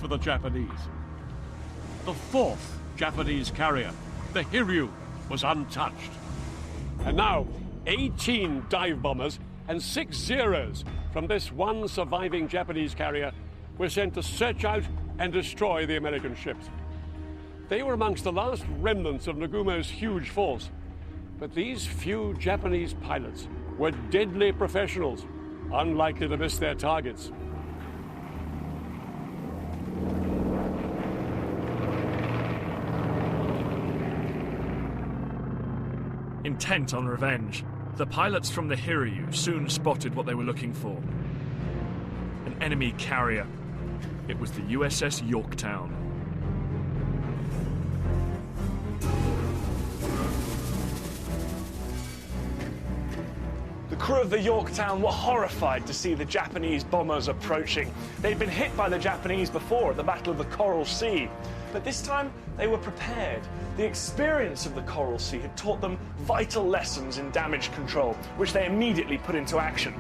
for the Japanese. The fourth Japanese carrier, the Hiryu, was untouched. And now, 18 dive bombers and 6 Zeros from this one surviving Japanese carrier were sent to search out and destroy the American ships. They were amongst the last remnants of Nagumo's huge force. But these few Japanese pilots were deadly professionals, unlikely to miss their targets. Intent on revenge, the pilots from the Hiryu soon spotted what they were looking for. An enemy carrier. It was the USS Yorktown. The crew of the Yorktown were horrified to see the Japanese bombers approaching. They'd been hit by the Japanese before at the Battle of the Coral Sea, but this time they were prepared. The experience of the Coral Sea had taught them vital lessons in damage control, which they immediately put into action.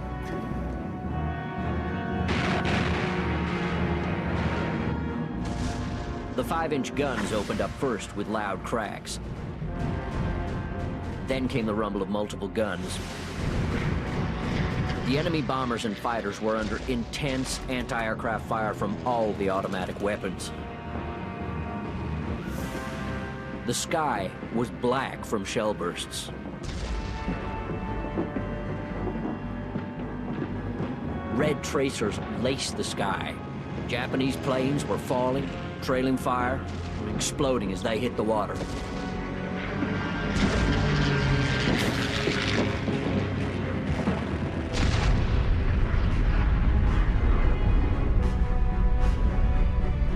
The 5-inch guns opened up first with loud cracks. Then came the rumble of multiple guns. The enemy bombers and fighters were under intense anti-aircraft fire from all the automatic weapons. The sky was black from shell bursts. Red tracers laced the sky. Japanese planes were falling, trailing fire, exploding as they hit the water.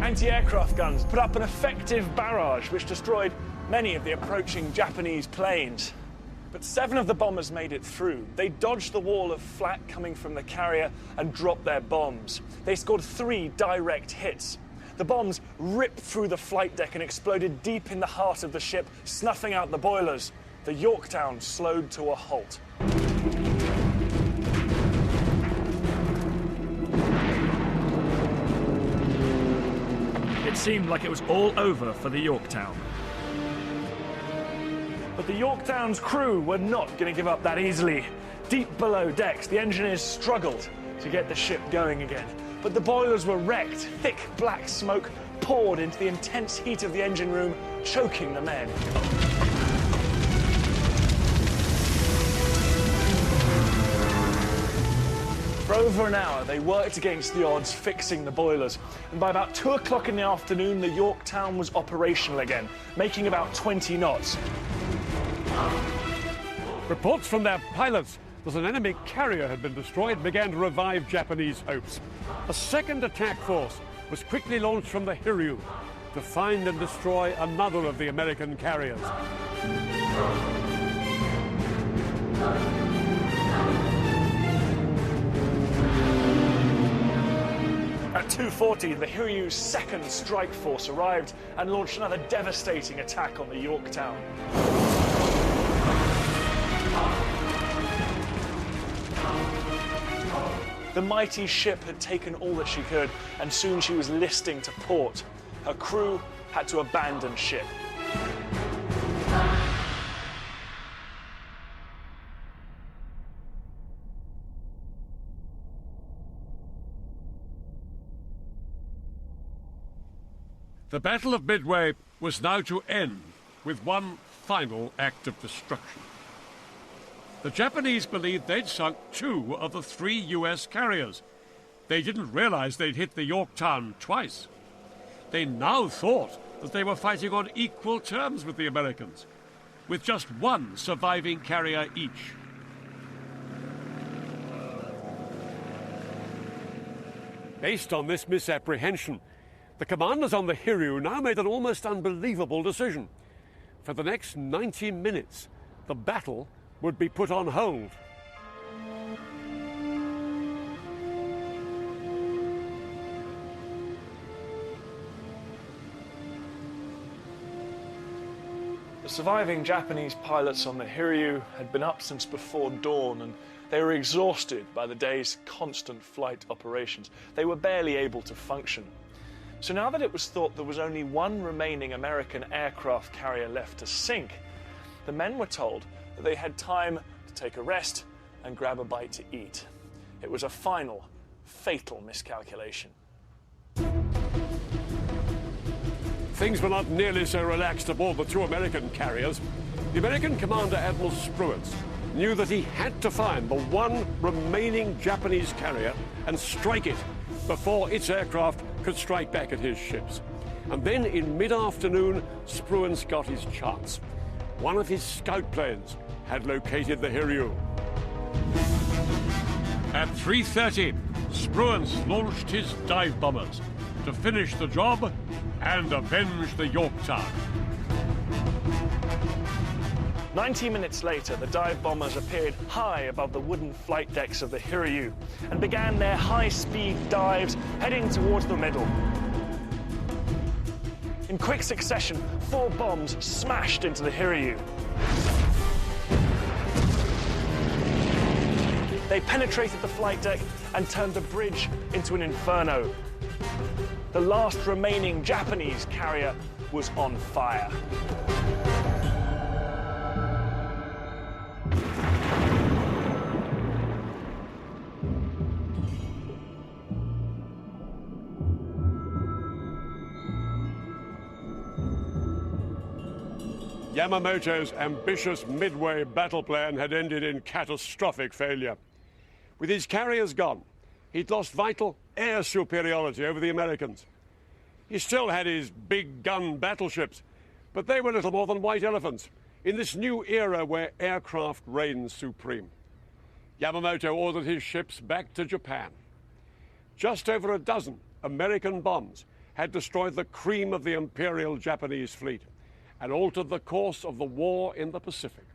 Anti-aircraft guns put up an effective barrage which destroyed many of the approaching Japanese planes. But 7 of the bombers made it through. They dodged the wall of flak coming from the carrier and dropped their bombs. They scored 3 direct hits. The bombs ripped through the flight deck and exploded deep in the heart of the ship, snuffing out the boilers. The Yorktown slowed to a halt. It seemed like it was all over for the Yorktown. But the Yorktown's crew were not going to give up that easily. Deep below decks, the engineers struggled to get the ship going again. But the boilers were wrecked. Thick black smoke poured into the intense heat of the engine room, choking the men. For over an hour, they worked against the odds, fixing the boilers. And by about 2 o'clock in the afternoon, the Yorktown was operational again, making about 20 knots. Reports from their pilots that an enemy carrier had been destroyed began to revive Japanese hopes. A second attack force was quickly launched from the Hiryu to find and destroy another of the American carriers. At 2:40, the Hiryu's second strike force arrived and launched another devastating attack on the Yorktown. The mighty ship had taken all that she could, and soon she was listing to port. Her crew had to abandon ship. The Battle of Midway was now to end with one final act of destruction. The Japanese believed they'd sunk 2 of the 3 US carriers. They didn't realize they'd hit the Yorktown twice. They now thought that they were fighting on equal terms with the Americans, with just 1 surviving carrier each. Based on this misapprehension, the commanders on the Hiryu now made an almost unbelievable decision. For the next 90 minutes, the battle would be put on hold. The surviving Japanese pilots on the Hiryu had been up since before dawn, and they were exhausted by the day's constant flight operations. They were barely able to function. So now that it was thought there was only one remaining American aircraft carrier left to sink, the men were told that they had time to take a rest and grab a bite to eat. It was a final, fatal miscalculation. Things were not nearly so relaxed aboard the two American carriers. The American commander, Admiral Spruance, knew that he had to find the one remaining Japanese carrier and strike it before its aircraft could strike back at his ships. And then in mid-afternoon, Spruance got his chance. One of his scout planes had located the Hiryu. At 3:30, Spruance launched his dive bombers to finish the job and avenge the Yorktown. 90 minutes later, the dive bombers appeared high above the wooden flight decks of the Hiryu and began their high-speed dives heading towards the middle. In quick succession, 4 bombs smashed into the Hiryu. They penetrated the flight deck and turned the bridge into an inferno. The last remaining Japanese carrier was on fire. Yamamoto's ambitious Midway battle plan had ended in catastrophic failure. With his carriers gone, he'd lost vital air superiority over the Americans. He still had his big gun battleships, but they were little more than white elephants in this new era where aircraft reigns supreme. Yamamoto ordered his ships back to Japan. Just over a dozen American bombs had destroyed the cream of the Imperial Japanese fleet and altered the course of the war in the Pacific.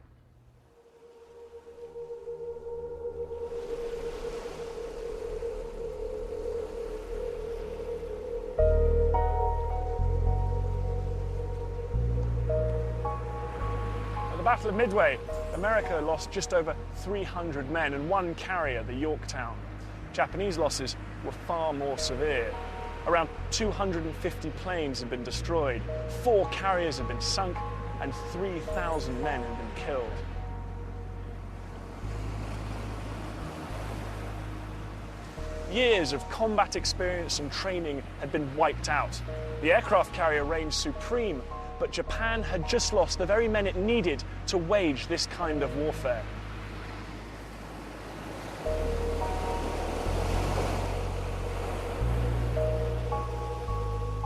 At the Battle of Midway, America lost just over 300 men and 1 carrier, the Yorktown. Japanese losses were far more severe. Around 250 planes had been destroyed, 4 carriers had been sunk, and 3,000 men had been killed. Years of combat experience and training had been wiped out. The aircraft carrier reigned supreme, but Japan had just lost the very men it needed to wage this kind of warfare.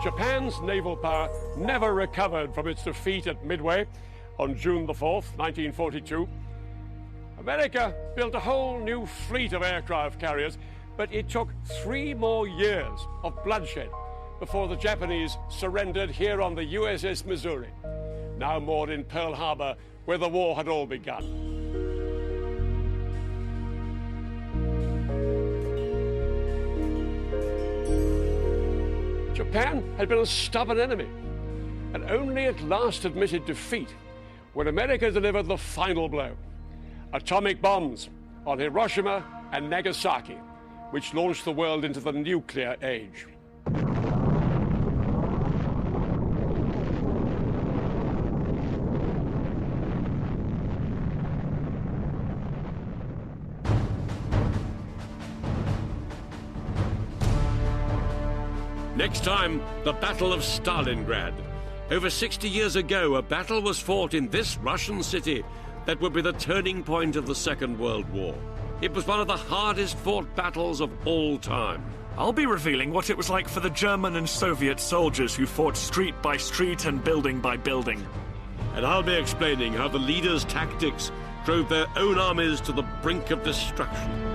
Japan's naval power never recovered from its defeat at Midway on June the 4th, 1942. America built a whole new fleet of aircraft carriers, but it took 3 more years of bloodshed before the Japanese surrendered here on the USS Missouri, now moored in Pearl Harbor, where the war had all begun. Japan had been a stubborn enemy and only at last admitted defeat when America delivered the final blow: atomic bombs on Hiroshima and Nagasaki, which launched the world into the nuclear age. Next time, the Battle of Stalingrad. Over 60 years ago, a battle was fought in this Russian city that would be the turning point of the Second World War. It was one of the hardest fought battles of all time. I'll be revealing what it was like for the German and Soviet soldiers who fought street by street and building by building. And I'll be explaining how the leaders' tactics drove their own armies to the brink of destruction.